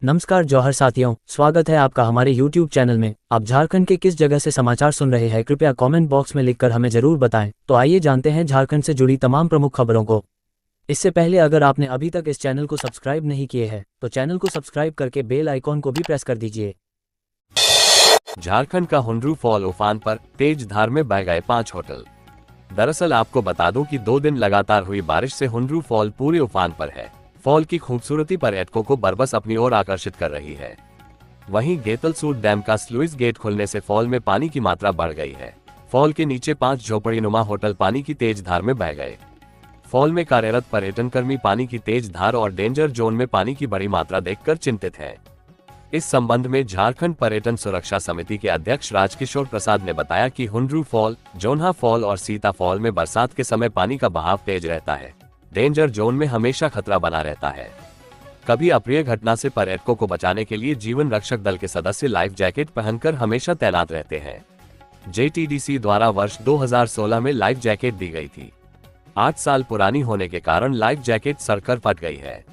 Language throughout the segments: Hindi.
नमस्कार जौहर साथियों, स्वागत है आपका हमारे YouTube चैनल में। आप झारखंड के किस जगह से समाचार सुन रहे हैं, कृपया कमेंट बॉक्स में लिखकर हमें जरूर बताएं। तो आइए जानते हैं झारखंड से जुड़ी तमाम प्रमुख खबरों को। इससे पहले अगर आपने अभी तक इस चैनल को सब्सक्राइब नहीं किए हैं तो चैनल को सब्सक्राइब करके बेल आइकॉन को भी प्रेस कर दीजिए। झारखंड का हुंड्रू फॉल उफान पर, तेज धार में बह गए 5 होटल। दरअसल आपको बता दूं कि 2 दिन लगातार हुई बारिश से हुंड्रू फॉल पूरे उफान पर है। फॉल की खूबसूरती पर्यटकों को बरबस अपनी ओर आकर्षित कर रही है। वहीं गेतलसूर डैम का स्लुइस गेट खुलने से फॉल में पानी की मात्रा बढ़ गई है। फॉल के नीचे 5 झोपड़ीनुमा होटल पानी की तेज धार में बह गए। फॉल में कार्यरत पर्यटन कर्मी पानी की तेज धार और डेंजर जोन में पानी की बड़ी मात्रा देखकर चिंतित हैं। इस संबंध में झारखंड पर्यटन सुरक्षा समिति के अध्यक्ष राजकिशोर प्रसाद ने बताया कि हुंड्रू फॉल, जोन्हा फॉल और सीता फॉल में बरसात के समय पानी का बहाव तेज रहता है। डेंजर जोन में हमेशा खतरा बना रहता है। कभी अप्रिय घटना से पर्यटकों को बचाने के लिए जीवन रक्षक दल के सदस्य लाइफ जैकेट पहनकर हमेशा तैनात रहते हैं। JTDC द्वारा वर्ष 2016 में लाइफ जैकेट दी गई थी। 8 साल पुरानी होने के कारण लाइफ जैकेट सड़कर फट गई है।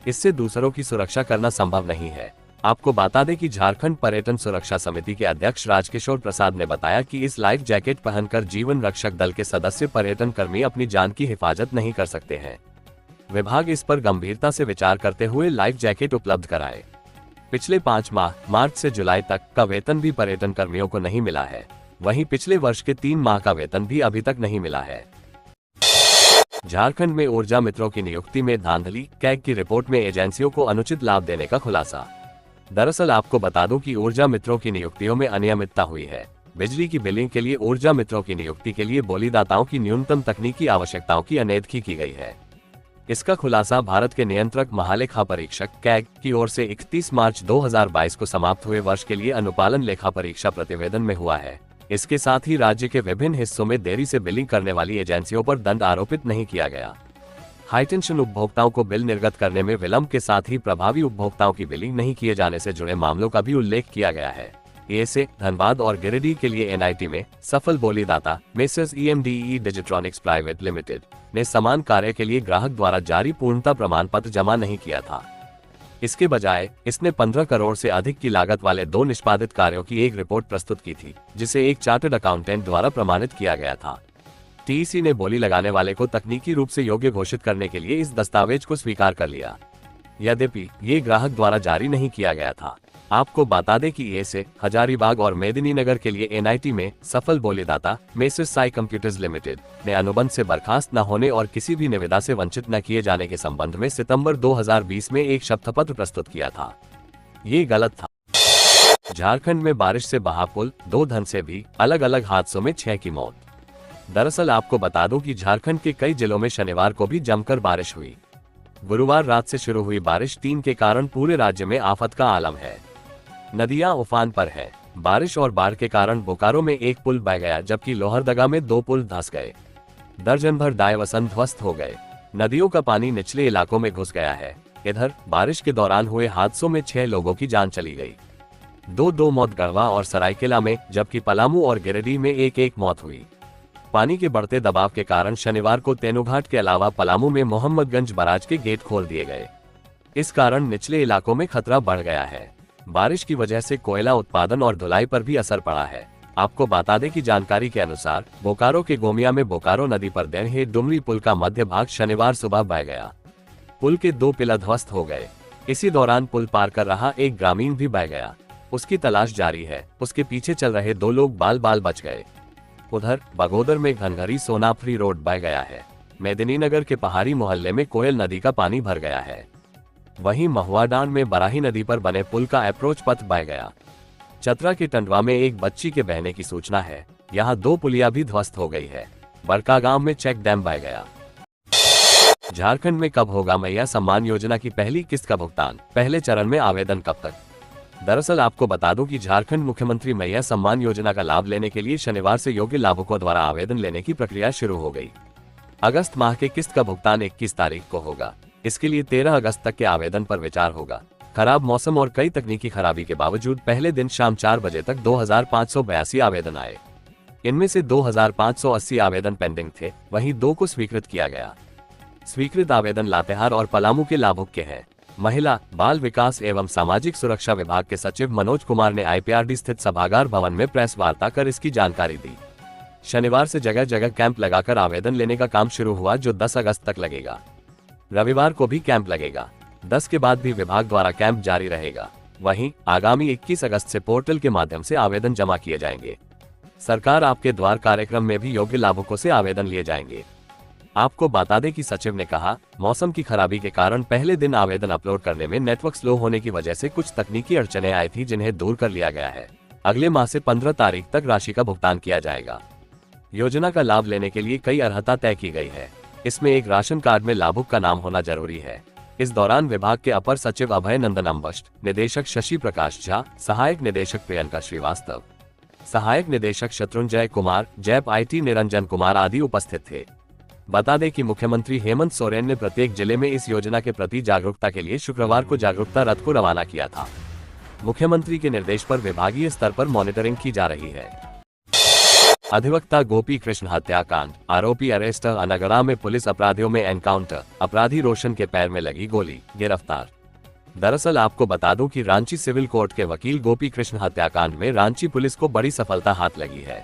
इससे दूसरों की सुरक्षा करना संभव नहीं है। आपको बता दें कि झारखंड पर्यटन सुरक्षा समिति के अध्यक्ष राजकिशोर प्रसाद ने बताया कि इस लाइफ जैकेट पहनकर जीवन रक्षक दल के सदस्य पर्यटन कर्मी अपनी जान की हिफाजत नहीं कर सकते हैं। विभाग इस पर गंभीरता से विचार करते हुए लाइफ जैकेट उपलब्ध कराए। पिछले 5 माह मार्च से जुलाई तक का वेतन भी पर्यटन कर्मियों को नहीं मिला है। वहीं पिछले वर्ष के 3 माह का वेतन भी अभी तक नहीं मिला है। झारखंड में ऊर्जा मित्रों की नियुक्ति में धांधली, कैग की रिपोर्ट में एजेंसियों को अनुचित लाभ देने का खुलासा। दरअसल आपको बता दूं कि ऊर्जा मित्रों की नियुक्तियों में अनियमितता हुई है। बिजली की बिलिंग के लिए ऊर्जा मित्रों की नियुक्ति के लिए बोलीदाताओं की न्यूनतम तकनीकी आवश्यकताओं की अनदेखी की गई है। इसका खुलासा भारत के नियंत्रक महालेखा परीक्षक कैग की ओर से 31 मार्च 2022 को समाप्त हुए वर्ष के लिए अनुपालन लेखा परीक्षा प्रतिवेदन में हुआ है। इसके साथ ही राज्य के विभिन्न हिस्सों में देरी से बिलिंग करने वाली एजेंसियों पर दंड आरोपित नहीं किया गया। हाईटेंशन उपभोक्ताओं को बिल निर्गत करने में विलंब के साथ ही प्रभावी उपभोक्ताओं की बिलिंग नहीं किए जाने से जुड़े मामलों का भी उल्लेख किया गया है। ऐसे धनबाद और गिरिडीह के लिए NIT में सफल बोलीदाता मेसर्स EMDE डिजिट्रॉनिक्स प्राइवेट लिमिटेड ने समान कार्य के लिए ग्राहक द्वारा जारी पूर्णता प्रमाण पत्र जमा नहीं किया था। इसके बजाय इसने 15 करोड़ से अधिक की लागत वाले 2 निष्पादित कार्यों की एक रिपोर्ट प्रस्तुत की थी, जिसे एक चार्टर्ड अकाउंटेंट द्वारा प्रमाणित किया गया था। TEC ने बोली लगाने वाले को तकनीकी रूप से योग्य घोषित करने के लिए इस दस्तावेज को स्वीकार कर लिया। यद्यपि ये ग्राहक द्वारा जारी नहीं किया गया था। आपको बता दें कि ऐसे हजारीबाग और मेदिनीनगर के लिए NIT में सफल बोलीदाता मेसर्स साई कंप्यूटर्स लिमिटेड ने अनुबंध से बर्खास्त न होने और किसी भी निविदा से वंचित न किए जाने के संबंध में सितंबर 2020 में एक शपथपत्र प्रस्तुत किया था। ये गलत था। झारखंड में बारिश से बहा पुल, 2 धन भी अलग अलग हादसों में 6 की मौत। दरअसल आपको बता दूं कि झारखंड के कई जिलों में शनिवार को भी जमकर बारिश हुई। गुरुवार रात से शुरू हुई बारिश 3 के कारण पूरे राज्य में आफत का आलम है। नदियां उफान पर है। बारिश और बाढ़ के कारण बोकारो में एक पुल बह गया, जबकि लोहरदगा में 2 पुल धंस गए। दर्जन भर डायवर्सन ध्वस्त हो गए। नदियों का पानी निचले इलाकों में घुस गया है। इधर बारिश के दौरान हुए हादसों में 6 लोगों की जान चली गई। 2 मौत गढ़वा और सरायकेला में, जबकि पलामू और गिरिडीह में एक मौत हुई। पानी के बढ़ते दबाव के कारण शनिवार को तेनुघाट के अलावा पलामू में मोहम्मदगंज बराज के गेट खोल दिए गए। इस कारण निचले इलाकों में खतरा बढ़ गया है। बारिश की वजह से कोयला उत्पादन और धुलाई पर भी असर पड़ा है। आपको बता दें कि जानकारी के अनुसार बोकारो के गोमिया में बोकारो नदी पर देनहे डुमरी पुल का मध्य भाग शनिवार सुबह बह गया। पुल के 2 पिलर ध्वस्त हो गए। इसी दौरान पुल पार कर रहा एक ग्रामीण भी बह गया। उसकी तलाश जारी है। उसके पीछे चल रहे 2 लोग बाल बाल बच गए। उधर बगोदर में घनघरी सोनाफ्री रोड बह गया है। मेदिनीनगर के पहाड़ी मोहल्ले में कोयल नदी का पानी भर गया है। वहीं महुआडांड में बराही नदी पर बने पुल का अप्रोच पथ बह गया। चतरा के टंडवा में एक बच्ची के बहने की सूचना है। यहाँ 2 पुलिया भी ध्वस्त हो गई है। बड़कागांव में चेक डैम बह गया। झारखंड में कब होगा मैया सम्मान योजना की पहली किस्त का भुगतान? पहले चरण में आवेदन कब तक? दरअसल आपको बता दूं कि झारखंड मुख्यमंत्री मैया सम्मान योजना का लाभ लेने के लिए शनिवार से योग्य लाभुकों द्वारा आवेदन लेने की प्रक्रिया शुरू हो गई। अगस्त माह के किस्त का भुगतान 21 तारीख को होगा। इसके लिए 13 अगस्त तक के आवेदन पर विचार होगा। खराब मौसम और कई तकनीकी खराबी के बावजूद पहले दिन शाम 4 बजे तक 2582 आवेदन आए। इनमें से 2580 आवेदन पेंडिंग थे, वहीं 2 को स्वीकृत किया गया। स्वीकृत आवेदन लातेहार और पलामू के लाभुक के हैं। महिला, बाल विकास एवं सामाजिक सुरक्षा विभाग के सचिव मनोज कुमार ने आईपीआरडी स्थित सभागार भवन में प्रेस वार्ता कर इसकी जानकारी दी। शनिवार से जगह जगह कैंप लगाकर आवेदन लेने का काम शुरू हुआ, जो 10 अगस्त तक लगेगा। रविवार को भी कैंप लगेगा। 10 के बाद भी विभाग द्वारा कैंप जारी रहेगा। वहीं आगामी 21 अगस्त से पोर्टल के माध्यम से आवेदन जमा किए जाएंगे। सरकार आपके द्वार कार्यक्रम में भी योग्य लाभुकों से आवेदन लिए जाएंगे। आपको बता दें कि सचिव ने कहा, मौसम की खराबी के कारण पहले दिन आवेदन अपलोड करने में नेटवर्क स्लो होने की वजह से कुछ तकनीकी अड़चनें आई थी, जिन्हें दूर कर लिया गया है। अगले माह से 15 तारीख तक राशि का भुगतान किया जाएगा। योजना का लाभ लेने के लिए कई अर्हता तय की गई है। इसमें एक राशन कार्ड में लाभुक का नाम होना जरूरी है। इस दौरान विभाग के अपर सचिव अभय नंदन अम्बष्ट, निदेशक शशि प्रकाश झा, सहायक निदेशक प्रियंका श्रीवास्तव, सहायक निदेशक शत्रुंजय कुमार, जैप IT निरंजन कुमार आदि उपस्थित थे। बता दें कि मुख्यमंत्री हेमंत सोरेन ने प्रत्येक जिले में इस योजना के प्रति जागरूकता के लिए शुक्रवार को जागरूकता रथ को रवाना किया था। मुख्यमंत्री के निर्देश पर विभागीय स्तर पर मॉनिटरिंग की जा रही है। अधिवक्ता गोपी कृष्ण हत्याकांड, आरोपी अरेस्ट, अनगढ़ा में पुलिस अपराधियों में एनकाउंटर, अपराधी रोशन के पैर में लगी गोली, गिरफ्तार। दरअसल आपको बता दूं कि रांची सिविल कोर्ट के वकील गोपी कृष्ण हत्याकांड में रांची पुलिस को बड़ी सफलता हाथ लगी है।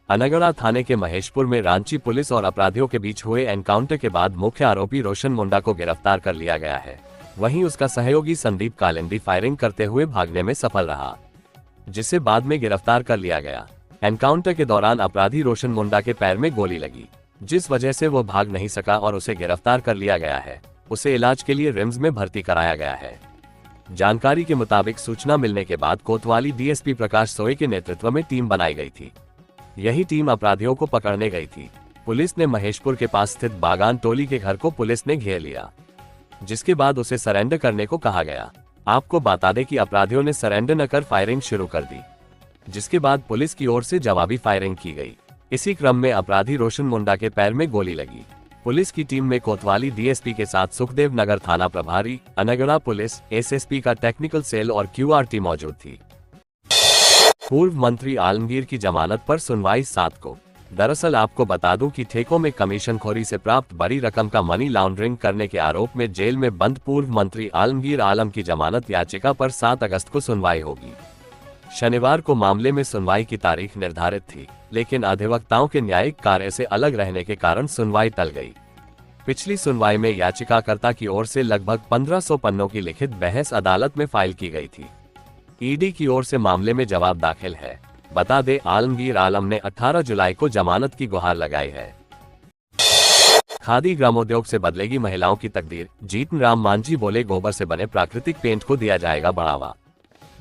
अनगढ़ा थाने के महेशपुर में रांची पुलिस और अपराधियों के बीच हुए एनकाउंटर के बाद मुख्य आरोपी रोशन मुंडा को गिरफ्तार कर लिया गया है। वहीं उसका सहयोगी संदीप कालिंदी फायरिंग करते हुए भागने में सफल रहा, जिसे बाद में गिरफ्तार कर लिया गया। एनकाउंटर के दौरान अपराधी रोशन मुंडा के पैर में गोली लगी, जिस वजह से वो भाग नहीं सका और उसे गिरफ्तार कर लिया गया है। उसे इलाज के लिए रिम्स में भर्ती कराया गया है। जानकारी के मुताबिक सूचना मिलने के बाद कोतवाली DSP प्रकाश सोए के नेतृत्व में टीम बनाई गई थी। यही टीम अपराधियों को पकड़ने गई थी। पुलिस ने महेशपुर के पास स्थित बागान टोली के घर को पुलिस ने घेर लिया, जिसके बाद उसे सरेंडर करने को कहा गया। आपको बता दें कि अपराधियों ने सरेंडर न कर फायरिंग शुरू कर दी, जिसके बाद पुलिस की ओर से जवाबी फायरिंग की गई। इसी क्रम में अपराधी रोशन मुंडा के पैर में गोली लगी। पुलिस की टीम में कोतवाली DSP के साथ सुखदेव नगर थाना प्रभारी, अनगढ़ा पुलिस, SSP का टेक्निकल सेल और QRT मौजूद थी। पूर्व मंत्री आलमगीर की जमानत पर सुनवाई 7 को। दरअसल आपको बता दूं कि ठेकों में कमीशनखोरी से प्राप्त बड़ी रकम का मनी लॉन्ड्रिंग करने के आरोप में जेल में बंद पूर्व मंत्री आलमगीर आलम की जमानत याचिका पर 7 अगस्त को सुनवाई होगी। शनिवार को मामले में सुनवाई की तारीख निर्धारित थी, लेकिन अधिवक्ताओं के न्यायिक कार्य से अलग रहने के कारण सुनवाई टल गई। पिछली सुनवाई में याचिकाकर्ता की ओर से लगभग 1500 पन्नों की लिखित बहस अदालत में फाइल की गई थी। ED की ओर से मामले में जवाब दाखिल है। बता दें, आलमगीर आलम ने 18 जुलाई को जमानत की गुहार लगाई है। खादी ग्रामोद्योग से बदलेगी महिलाओं की तकदीर, जीतन राम मांझी बोले, गोबर से बने प्राकृतिक पेंट को दिया जाएगा बढ़ावा।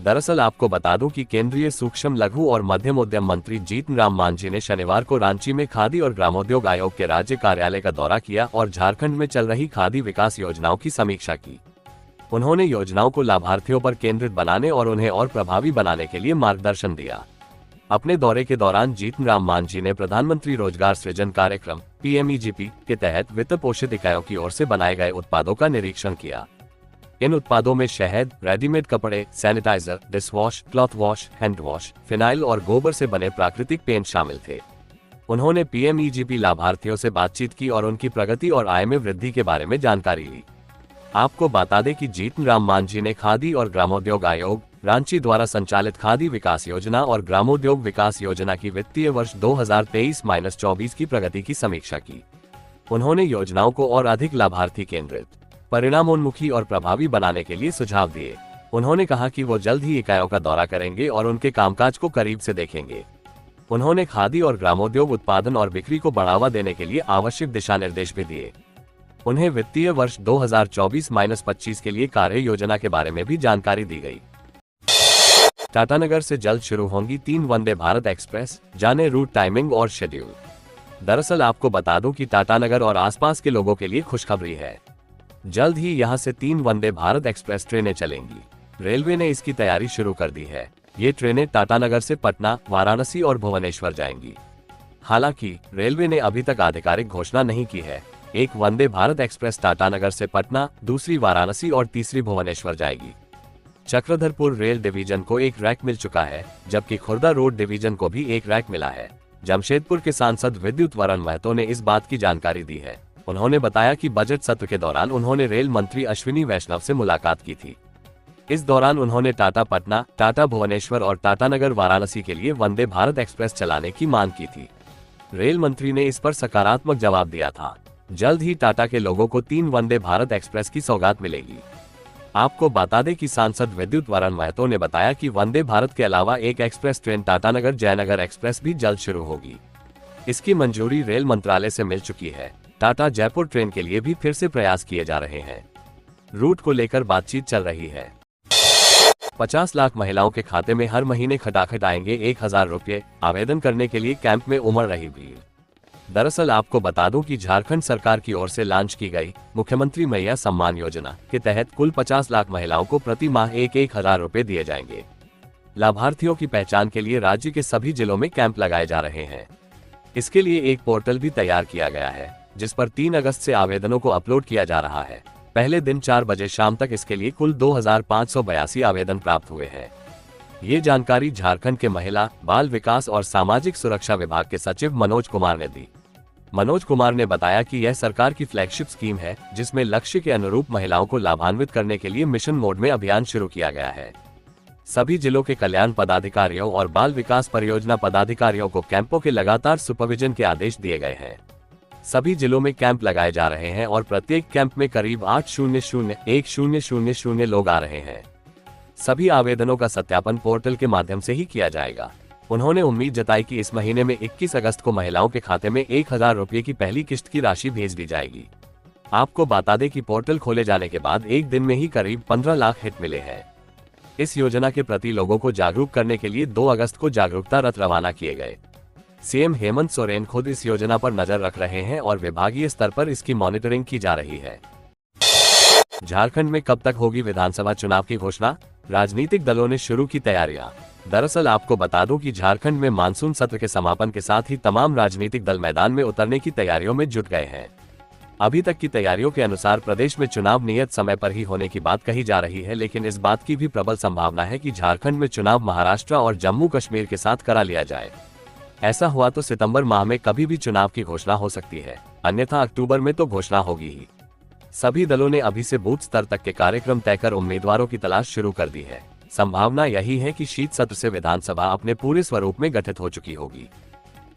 दरअसल आपको बता दूं कि केंद्रीय सूक्ष्म लघु और मध्यम उद्यम मंत्री जीतन राम मांझी ने शनिवार को रांची में खादी और ग्रामोद्योग आयोग के राज्य कार्यालय का दौरा किया और झारखंड में चल रही खादी विकास योजनाओं की समीक्षा की। उन्होंने योजनाओं को लाभार्थियों पर केंद्रित बनाने और उन्हें और प्रभावी बनाने के लिए मार्गदर्शन दिया। अपने दौरे के दौरान जीतन राम मांझी ने प्रधानमंत्री रोजगार सृजन कार्यक्रम PMEGP के तहत वित्त पोषित इकाइयों की ओर से बनाए गए उत्पादों का निरीक्षण किया। इन उत्पादों में शहद, रेडीमेड कपड़े, sanitiser, dishwash, cloth wash, hand wash, phenyl और गोबर से बने प्राकृतिक पेंट शामिल थे। उन्होंने PMEGP लाभार्थियों से बातचीत की और उनकी प्रगति और आय में वृद्धि के बारे में जानकारी ली। आपको बता दें कि जीतन राम मांझी ने खादी और ग्रामोद्योग आयोग, रांची द्वारा संचालित खादी विकास योजना और ग्रामोद्योग विकास योजना की वित्तीय वर्ष 2023-24 की प्रगति की समीक्षा की। उन्होंने योजनाओं को और अधिक लाभार्थी केंद्रित, परिणामोन्मुखी और प्रभावी बनाने के लिए सुझाव दिए। उन्होंने कहा कि वो जल्द ही इकाइयों का दौरा करेंगे और उनके कामकाज को करीब से देखेंगे। उन्होंने खादी और ग्रामोद्योग उत्पादन और बिक्री को बढ़ावा देने के लिए आवश्यक दिशा निर्देश भी दिए। उन्हें वित्तीय वर्ष 2024-25 के लिए कार्य योजना के बारे में भी जानकारी दी गई। टाटानगर से जल्द शुरू होंगी 3 वंदे भारत एक्सप्रेस, जाने रूट, टाइमिंग और शेड्यूल। दरअसल आपको बता दूं कि टाटानगर और आसपास के लोगों के लिए खुशखबरी है। जल्द ही यहां से 3 वंदे भारत एक्सप्रेस ट्रेनें चलेंगी। रेलवे ने इसकी तैयारी शुरू कर दी है। ये ट्रेनें टाटानगर से पटना, वाराणसी और भुवनेश्वर जाएंगी। हालांकि रेलवे ने अभी तक आधिकारिक घोषणा नहीं की है। एक वंदे भारत एक्सप्रेस टाटानगर से पटना, दूसरी वाराणसी और तीसरी भुवनेश्वर जाएगी। चक्रधरपुर रेल डिवीजन को एक रैक मिल चुका है, जबकि खुर्दा रोड डिवीजन को भी एक रैक मिला है। जमशेदपुर के सांसद विद्युत वरण महतो ने इस बात की जानकारी दी है। उन्होंने बताया कि बजट सत्र के दौरान उन्होंने रेल मंत्री अश्विनी वैष्णव से मुलाकात की थी। इस दौरान उन्होंने टाटा पटना, टाटा भुवनेश्वर और टाटानगर वाराणसी के लिए वंदे भारत एक्सप्रेस चलाने की मांग की थी। रेल मंत्री ने इस पर सकारात्मक जवाब दिया था। जल्द ही टाटा के लोगों को 3 वंदे भारत एक्सप्रेस की सौगात मिलेगी। आपको बता दें कि सांसद विद्युत वरण महतो ने बताया कि वंदे भारत के अलावा एक express train Tatanagar Jaynagar express भी जल्द शुरू होगी। इसकी मंजूरी रेल मंत्रालय से मिल चुकी है। टाटा जयपुर ट्रेन के लिए भी फिर से प्रयास किए जा रहे हैं। रूट को लेकर बातचीत चल रही है। 50 लाख महिलाओं के खाते में हर महीने खटाखट आएंगे 1000 रुपये। आवेदन करने के लिए कैंप में उमड़ रही भीड़। दरअसल आपको बता दूं कि झारखंड सरकार की ओर से लॉन्च की गई मुख्यमंत्री मैया सम्मान योजना के तहत कुल 50 लाख महिलाओं को प्रति माह 1000 रुपये दिए जाएंगे। लाभार्थियों की पहचान के लिए राज्य के सभी जिलों में कैंप लगाए जा रहे हैं। इसके लिए एक पोर्टल भी तैयार किया गया है, जिस पर 3 अगस्त से आवेदनों को अपलोड किया जा रहा है। पहले दिन 4 बजे शाम तक इसके लिए कुल 2582 आवेदन प्राप्त हुए हैं। ये जानकारी झारखंड के महिला, बाल विकास और सामाजिक सुरक्षा विभाग के सचिव मनोज कुमार ने दी। मनोज कुमार ने बताया कि यह सरकार की फ्लैगशिप स्कीम है, जिसमें लक्ष्य के अनुरूप महिलाओं को लाभान्वित करने के लिए मिशन मोड में अभियान शुरू किया गया है। सभी जिलों के कल्याण पदाधिकारियों और बाल विकास परियोजना पदाधिकारियों को कैंपों के लगातार सुपरविजन के आदेश दिए गए हैं। सभी जिलों में कैंप लगाए जा रहे हैं और प्रत्येक कैंप में करीब 800-1000 लोग आ रहे हैं। सभी आवेदनों का सत्यापन पोर्टल के माध्यम से ही किया जाएगा। उन्होंने उम्मीद जताई कि इस महीने में 21 अगस्त को महिलाओं के खाते में 1000 रुपये की पहली किस्त की राशि भेज दी जाएगी। आपको बता दें कि पोर्टल खोले जाने के बाद एक दिन में ही करीब 15 लाख हिट मिले हैं। इस योजना के प्रति लोगों को जागरूक करने के लिए 2 अगस्त को जागरूकता रथ रवाना किए गए। सीएम हेमंत सोरेन खुद इस योजना पर नजर रख रहे हैं और विभागीय स्तर पर इसकी मॉनिटरिंग की जा रही है। झारखंड में कब तक होगी विधानसभा चुनाव की घोषणा? राजनीतिक दलों ने शुरू की तैयारियां। दरअसल आपको बता दूं कि झारखंड में मानसून सत्र के समापन के साथ ही तमाम राजनीतिक दल मैदान में उतरने की तैयारियों में जुट गए हैं। अभी तक की तैयारियों के अनुसार प्रदेश में चुनाव नियत समय पर ही होने की बात कही जा रही है, लेकिन इस बात की भी प्रबल संभावना है कि झारखंड में चुनाव महाराष्ट्र और जम्मू कश्मीर के साथ करा लिया जाए। ऐसा हुआ तो सितंबर माह में कभी भी चुनाव की घोषणा हो सकती है, अन्यथा अक्टूबर में तो घोषणा होगी ही। सभी दलों ने अभी से बूथ स्तर तक के कार्यक्रम तय कर उम्मीदवारों की तलाश शुरू कर दी है। संभावना यही है कि शीत सत्र से विधानसभा अपने पूरे स्वरूप में गठित हो चुकी होगी।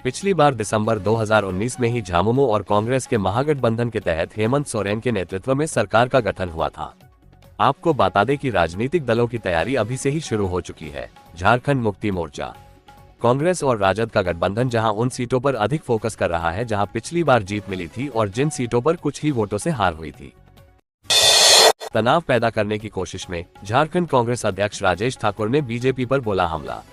पिछली बार दिसंबर 2019 में ही झामुमो और कांग्रेस के महागठबंधन के तहत हेमंत सोरेन के नेतृत्व में सरकार का गठन हुआ था। आपको बता दें कि राजनीतिक दलों की तैयारी अभी से ही शुरू हो चुकी है। झारखंड मुक्ति मोर्चा, कांग्रेस और राजद का गठबंधन जहां उन सीटों पर अधिक फोकस कर रहा है जहां पिछली बार जीत मिली थी और जिन सीटों पर कुछ ही वोटों से हार हुई थी। तनाव पैदा करने की कोशिश में झारखंड कांग्रेस अध्यक्ष राजेश ठाकुर ने बीजेपी पर बोला हमला।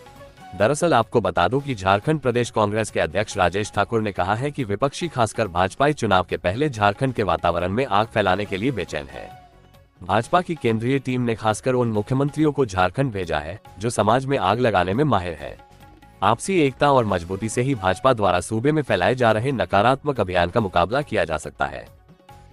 दरअसल आपको बता दूं कि झारखंड प्रदेश कांग्रेस के अध्यक्ष राजेश ठाकुर ने कहा है कि विपक्षी खासकर भाजपा चुनाव के पहले झारखंड के वातावरण में आग फैलाने के लिए बेचैन है। भाजपा की केंद्रीय टीम ने खासकर उन मुख्यमंत्रियों को झारखंड भेजा है जो समाज में आग लगाने में माहिर है। आपसी एकता और मजबूती से ही भाजपा द्वारा सूबे में फैलाए जा रहे नकारात्मक अभियान का मुकाबला किया जा सकता है।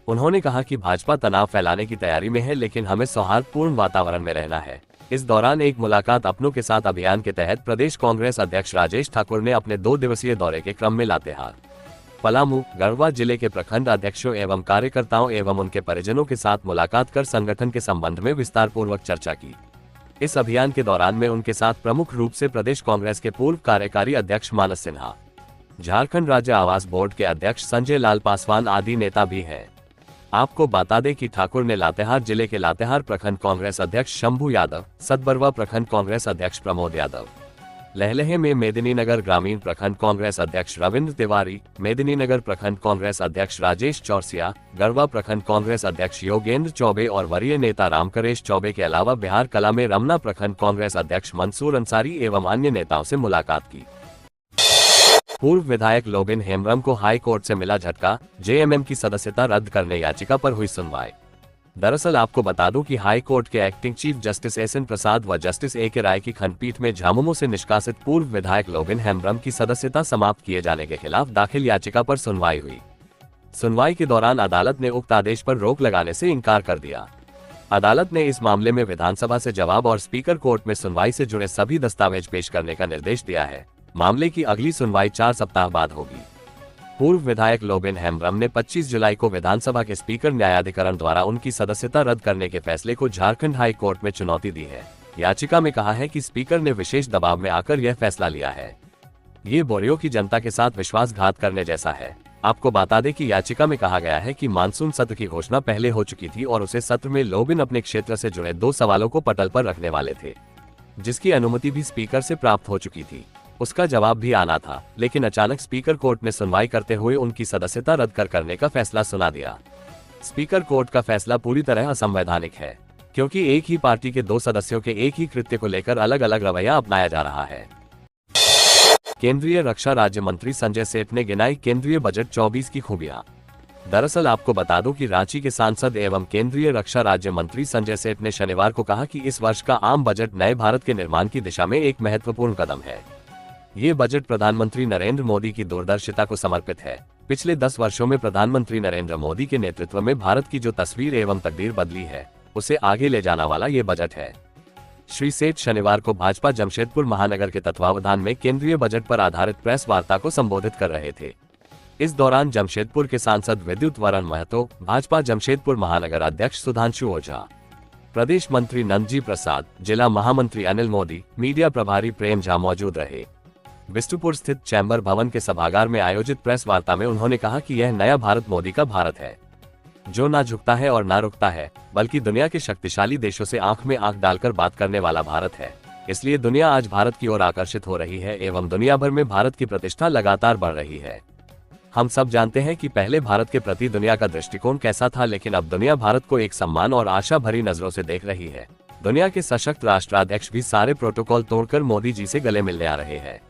उन्होंने कहा कि भाजपा तनाव फैलाने की तैयारी में है, लेकिन हमें सौहार्दपूर्ण वातावरण में रहना है। इस दौरान एक मुलाकात अपनों के साथ अभियान के तहत प्रदेश कांग्रेस अध्यक्ष राजेश ठाकुर ने अपने 2 दिवसीय दौरे के क्रम में लातेहार, पलामू, गढ़वा जिले के प्रखंड अध्यक्षों एवं कार्यकर्ताओं एवं उनके परिजनों के साथ मुलाकात कर संगठन के संबंध में विस्तार पूर्वक चर्चा की। इस अभियान के दौरान में उनके साथ प्रमुख रूप से प्रदेश कांग्रेस के पूर्व कार्यकारी अध्यक्ष मानस सिन्हा, झारखंड राज्य आवास बोर्ड के अध्यक्ष संजय लाल पासवान आदि नेता भी हैं। आपको बता दें कि ठाकुर ने लातेहार जिले के लातेहार प्रखंड कांग्रेस अध्यक्ष शंभू यादव, सतबरवा प्रखंड कांग्रेस अध्यक्ष प्रमोद यादव, लहलहे में मेदिनीनगर ग्रामीण प्रखंड कांग्रेस अध्यक्ष रविंद्र तिवारी, मेदिनीनगर प्रखंड कांग्रेस अध्यक्ष राजेश चौरसिया, गढ़वा प्रखंड कांग्रेस अध्यक्ष योगेंद्र चौबे और वरीय नेता रामकरेश चौबे के अलावा बिहार कला में रमना प्रखंड कांग्रेस अध्यक्ष मंसूर अंसारी एवं अन्य नेताओं से मुलाकात की। पूर्व विधायक लोबिन हेम्ब्रम को हाई कोर्ट से मिला झटका, जेएमएम की सदस्यता रद्द करने याचिका पर हुई सुनवाई। दरअसल आपको बता दूं कि हाई कोर्ट के एक्टिंग चीफ जस्टिस एसएन प्रसाद व जस्टिस ए के राय की खंडपीठ में झामुमो से निष्कासित पूर्व विधायक लोबिन हेम्ब्रम की सदस्यता समाप्त किए जाने के खिलाफ दाखिल याचिका पर सुनवाई हुई। सुनवाई के दौरान अदालत ने उक्त आदेश पर रोक लगाने से इनकार कर दिया। अदालत ने इस मामले में विधानसभा से जवाब और स्पीकर कोर्ट में सुनवाई से जुड़े सभी दस्तावेज पेश करने का निर्देश दिया है। मामले की अगली सुनवाई 4 सप्ताह बाद होगी। पूर्व विधायक लोबिन हेम्ब्रम ने 25 जुलाई को विधानसभा के स्पीकर न्यायाधिकरण द्वारा उनकी सदस्यता रद्द करने के फैसले को झारखंड हाई कोर्ट में चुनौती दी है। याचिका में कहा है कि स्पीकर ने विशेष दबाव में आकर यह फैसला लिया है। ये बोरियो की जनता के साथ विश्वासघात करने जैसा है। आपको बता दें कि याचिका में कहा गया है कि मानसून सत्र की घोषणा पहले हो चुकी थी और उसे सत्र में लोबिन अपने क्षेत्र से जुड़े 2 सवालों को पटल पर रखने वाले थे, जिसकी अनुमति भी स्पीकर से प्राप्त हो चुकी थी। उसका जवाब भी आना था, लेकिन अचानक स्पीकर कोर्ट ने सुनवाई करते हुए उनकी सदस्यता रद्द करने का फैसला सुना दिया। स्पीकर कोर्ट का फैसला पूरी तरह असंवैधानिक है, क्योंकि एक ही पार्टी के 2 सदस्यों के एक ही कृत्य को लेकर अलग अलग रवैया अपनाया जा रहा है। केंद्रीय रक्षा राज्य मंत्री संजय सेठ ने गिनाई केंद्रीय बजट 24 की खूबियां। दरअसल आपको बता दूं कि रांची के सांसद एवं केंद्रीय रक्षा राज्य मंत्री संजय सेठ ने शनिवार को कहा कि इस वर्ष का आम बजट नए भारत के निर्माण की दिशा में एक महत्वपूर्ण कदम है। ये बजट प्रधानमंत्री नरेंद्र मोदी की दूरदर्शिता को समर्पित है। पिछले 10 वर्षों में प्रधानमंत्री नरेंद्र मोदी के नेतृत्व में भारत की जो तस्वीर एवं तकदीर बदली है, उसे आगे ले जाने वाला ये बजट है। श्री सेठ शनिवार को भाजपा जमशेदपुर महानगर के तत्वावधान में केंद्रीय बजट पर आधारित प्रेस वार्ता को संबोधित कर रहे थे। इस दौरान जमशेदपुर के सांसद विद्युत वरण महतो, भाजपा जमशेदपुर महानगर अध्यक्ष सुधांशु ओझा, प्रदेश मंत्री नंदजी प्रसाद, जिला महामंत्री अनिल मोदी, मीडिया प्रभारी प्रेम झा मौजूद रहे। बिष्टुपुर स्थित चैम्बर भवन के सभागार में आयोजित प्रेस वार्ता में उन्होंने कहा कि यह नया भारत मोदी का भारत है, जो ना झुकता है और ना रुकता है, बल्कि दुनिया के शक्तिशाली देशों से आंख में आंख डालकर बात करने वाला भारत है। इसलिए दुनिया आज भारत की ओर आकर्षित हो रही है एवं दुनिया भर में भारत की प्रतिष्ठा लगातार बढ़ रही है। हम सब जानते हैं कि पहले भारत के प्रति दुनिया का दृष्टिकोण कैसा था, लेकिन अब दुनिया भारत को एक सम्मान और आशा भरी नजरों से देख रही है। दुनिया के सशक्त राष्ट्राध्यक्ष भी सारे प्रोटोकॉल तोड़कर मोदी जी से गले मिलने आ रहे हैं।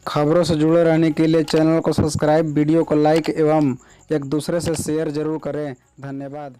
खबरों से जुड़े रहने के लिए चैनल को सब्सक्राइब, वीडियो को लाइक एवं एक दूसरे से शेयर जरूर करें। धन्यवाद।